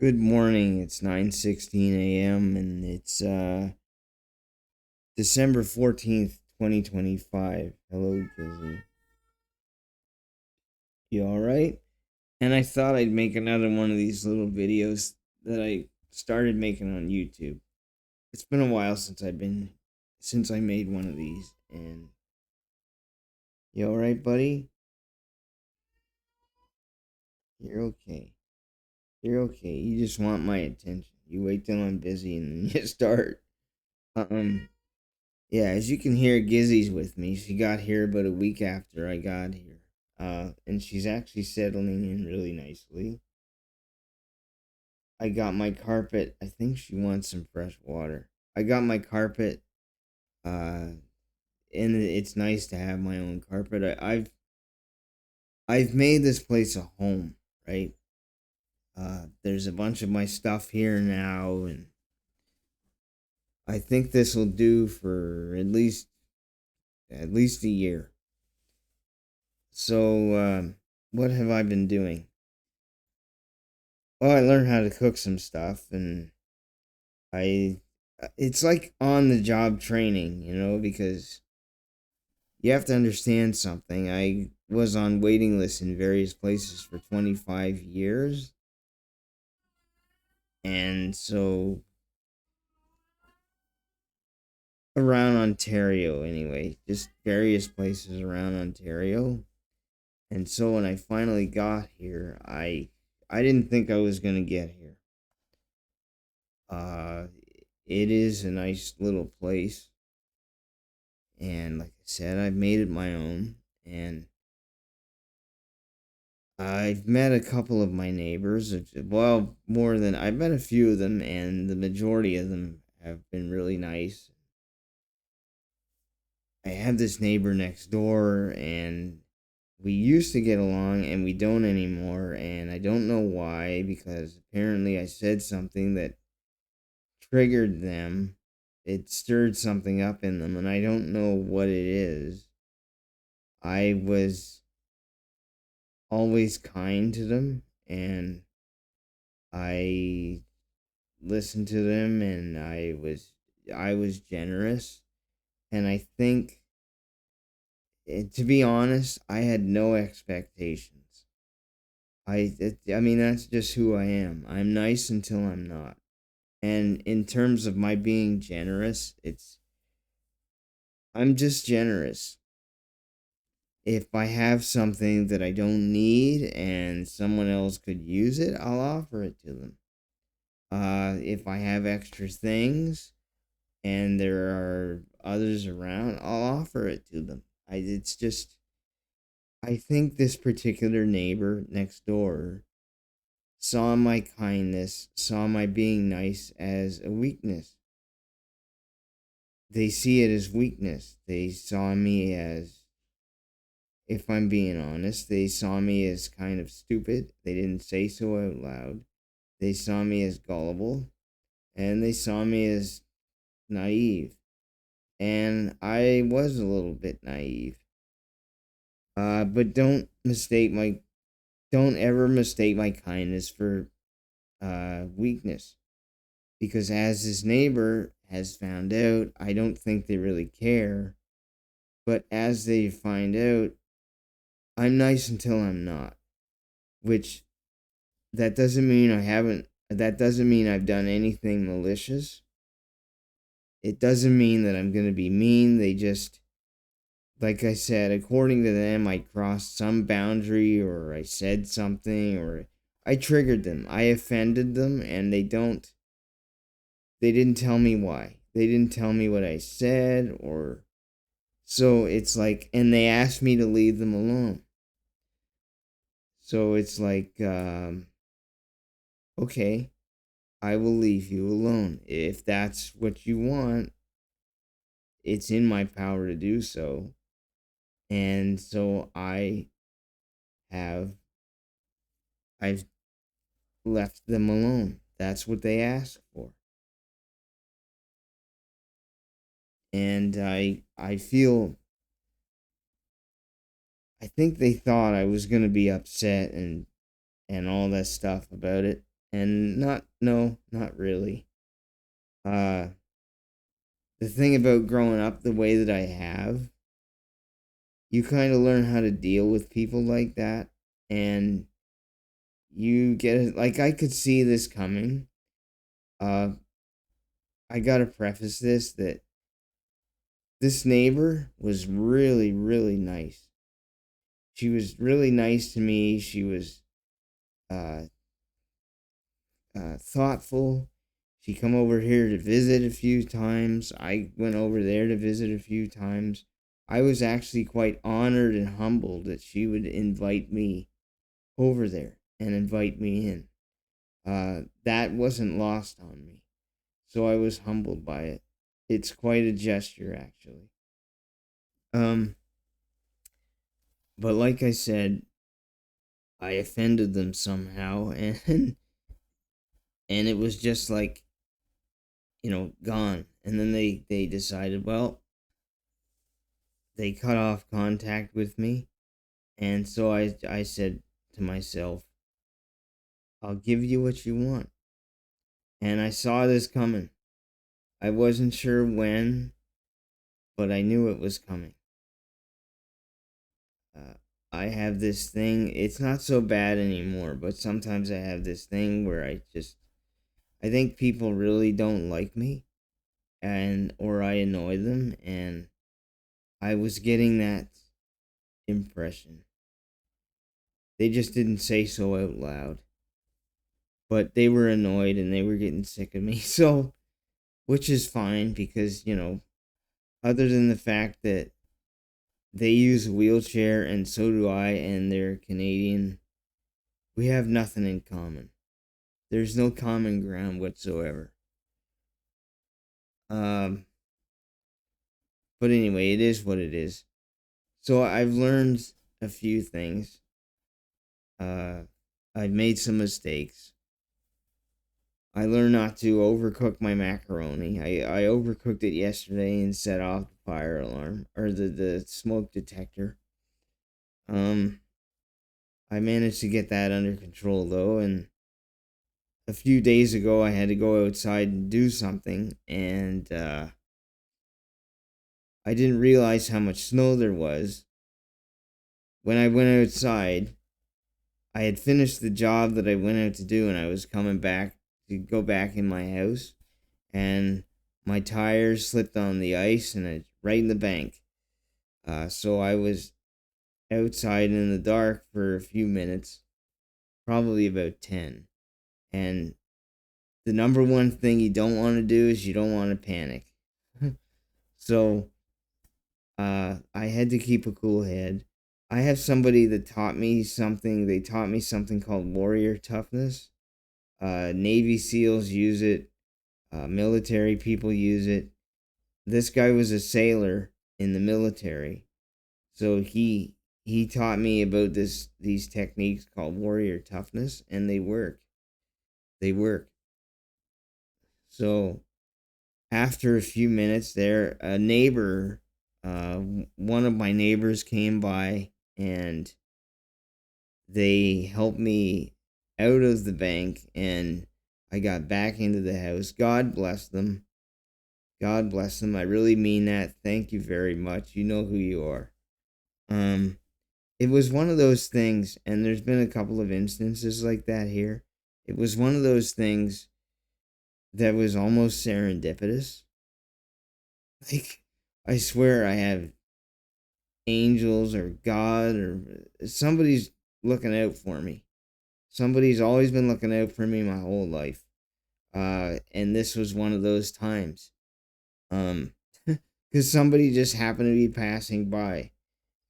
Good morning. It's 9:16 a.m. and it's December 14th, 2025. Hello, Gizzy. You all right? And I thought I'd make another one of these little videos that I started making on YouTube. It's been a while since I made one of these. And you all right, buddy? You're okay. You're okay. You just want my attention. You wait till I'm busy and then you start. Um Yeah, as you can hear, Gizzy's with me. She got here about a week after I got here. And she's actually settling in really nicely. I got my carpet. I think she wants some fresh water. I got my carpet. Uh, and it's nice to have my own carpet. I've made this place a home, right? There's a bunch of my stuff here now, and I think this will do for at least a year. So, what have I been doing? Well, I learned how to cook some stuff, and I it's like on the job training, because you have to understand something. I was on waiting lists in various places for 25 years, and so around Ontario anyway, just various places around Ontario. And so when I finally got here, I didn't think I was going to get here. Uh it is a nice little place. And like I said, I've made it my own. And I've met a couple of my neighbors. Well, more than I've met a few of them, and the majority of them have been really nice. I have this neighbor next door, and we used to get along, and we don't anymore. And I don't know why, because apparently I said something that triggered them. It stirred something up in them, and I don't know what it is. I was always kind to them, and I listened to them, and I was generous. And I think, to be honest, I had no expectations. I mean, that's just who I am. I'm nice until I'm not. And in terms of my being generous, I'm just generous. If I have something that I don't need and someone else could use it, I'll offer it to them. If I have extra things and there are others around, I'll offer it to them. It's just, I think this particular neighbor next door saw my kindness, saw my being nice as a weakness. They see it as weakness. They saw me as, if I'm being honest, they saw me as kind of stupid. They didn't say so out loud. They saw me as gullible, and they saw me as naive. And I was a little bit naive. But don't ever mistake my kindness for weakness, because as his neighbor has found out, I don't think they really care. But as they find out, I'm nice until I'm not. Which that doesn't mean I haven't. That doesn't mean I've done anything malicious. It doesn't mean that I'm gonna be mean. They just, like I said, according to them, I crossed some boundary, or I said something, or I triggered them. I offended them, and they didn't tell me why. They didn't tell me what I said, or so it's like, and they asked me to leave them alone. So it's like, okay, I will leave you alone. If that's what you want, it's in my power to do so. And so have, I've left them alone. That's what they asked for. And I think they thought I was going to be upset and all that stuff about it. And not really. Uh, the thing about growing up the way that I have, you kind of learn how to deal with people like that. And you get it. Like, I could see this coming. Uh, I gotta preface that this neighbor was really, really nice. She was really nice to me. She was uh, thoughtful. She come over here to visit a few times. I went over there to visit a few times. I was actually quite honored and humbled that she would invite me over there and invite me in. That wasn't lost on me. So I was humbled by it. It's quite a gesture, actually. Um, but like I said, I offended them somehow, and it was just like, gone. And then they decided, well, they cut off contact with me, and so I said to myself, I'll give you what you want. And I saw this coming. I wasn't sure when, but I knew it was coming. Uh, I have this thing. It's not so bad anymore, but sometimes I have this thing where I think people really don't like me, and or I annoy them, and I was getting that impression. They just didn't say so out loud, but they were annoyed and they were getting sick of me. So, which is fine because, other than the fact that they use a wheelchair and so do I, and they're Canadian, we have nothing in common. There's no common ground whatsoever. Um, but anyway, it is what it is. So I've learned a few things. Uh, I've made some mistakes. I learned not to overcook my macaroni. I overcooked it yesterday and set off the fire alarm or the smoke detector. Um, I managed to get that under control though, and a few days ago I had to go outside and do something, and I didn't realize how much snow there was. When I went outside, I had finished the job that I went out to do, and I was coming back to go back in my house, and my tires slipped on the ice and it's right in the bank. So I was outside in the dark for a few minutes, probably about 10. And the number one thing you don't want to do is you don't want to panic. So I had to keep a cool head. I have somebody that taught me something. They taught me something called warrior toughness. Navy SEALs use it. Military people use it. This guy was a sailor in the military, so he taught me about these techniques called warrior toughness, and they work. They work. So after a few minutes there, a neighbor, one of my neighbors came by and they helped me out of the bank, and I got back into the house. God bless them. God bless them. I really mean that. Thank you very much. You know who you are. Um, it was one of those things, and there's been a couple of instances like that here. It was one of those things that was almost serendipitous. Like, I swear I have angels or God or somebody's looking out for me. Somebody's always been looking out for me my whole life. And this was one of those times. Um, because somebody just happened to be passing by,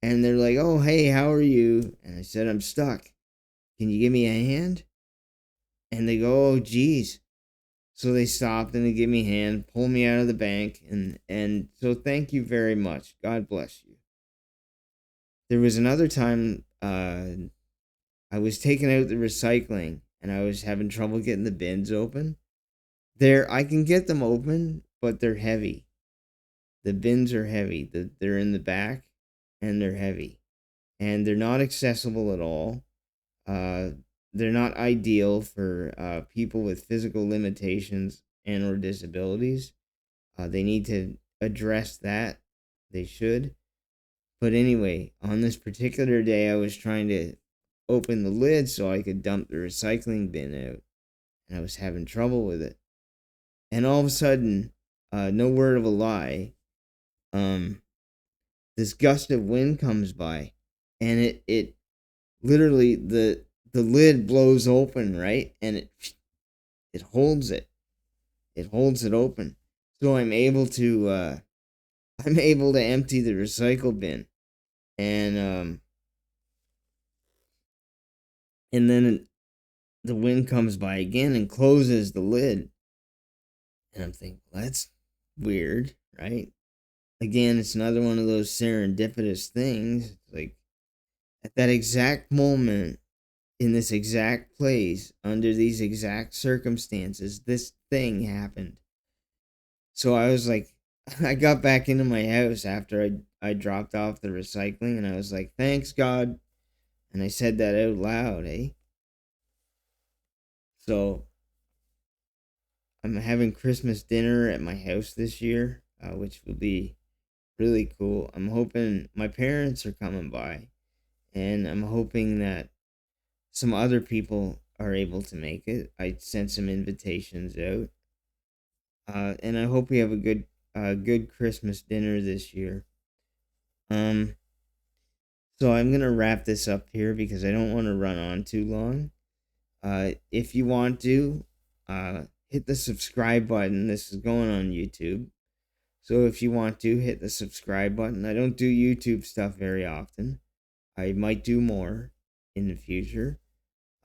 and they're like, "Oh, hey, how are you?" And I said, "I'm stuck. Can you give me a hand?" And they go, "Oh, geez." So they stopped and they give me a hand, pull me out of the bank, and so thank you very much. God bless you. There was another time I was taking out the recycling and I was having trouble getting the bins open. There, I can get them open, but they're heavy. The bins are heavy. They're in the back, and they're heavy, and they're not accessible at all. Uh, they're not ideal for people with physical limitations and or disabilities. They need to address that. They should. But anyway, on this particular day, I was trying to open the lid so I could dump the recycling bin out, and I was having trouble with it. And all of a sudden, no word of a lie, this gust of wind comes by, and it literally the lid blows open, right, and it holds it. It holds it open, so I'm able to empty the recycle bin, and and then the wind comes by again and closes the lid, and I'm thinking, well, that's weird, right? Again, it's another one of those serendipitous things. Like at that exact moment, in this exact place, under these exact circumstances, this thing happened. So I was like, I got back into my house after I dropped off the recycling, and I was like, thanks God. And I said that out loud, eh? So I'm having Christmas dinner at my house this year, which will be really cool. I'm hoping my parents are coming by, and I'm hoping that some other people are able to make it. I sent some invitations out, and I hope we have a good Christmas dinner this year. Um, so I'm gonna wrap this up here because I don't want to run on too long. If you want to, hit the subscribe button. This is going on YouTube. So if you want to, hit the subscribe button. I don't do YouTube stuff very often. I might do more in the future.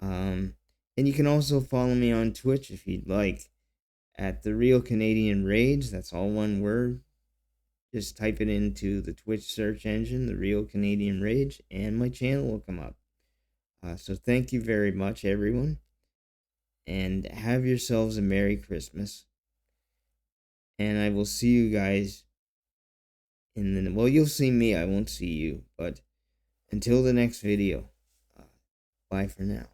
And you can also follow me on Twitch if you'd like at The Real Canadian Rage. That's all one word. Just type it into the Twitch search engine, The Real Canadian Rage, and my channel will come up. So thank you very much, everyone. And have yourselves a Merry Christmas. And I will see you guys well, you'll see me. I won't see you. But until the next video, bye for now.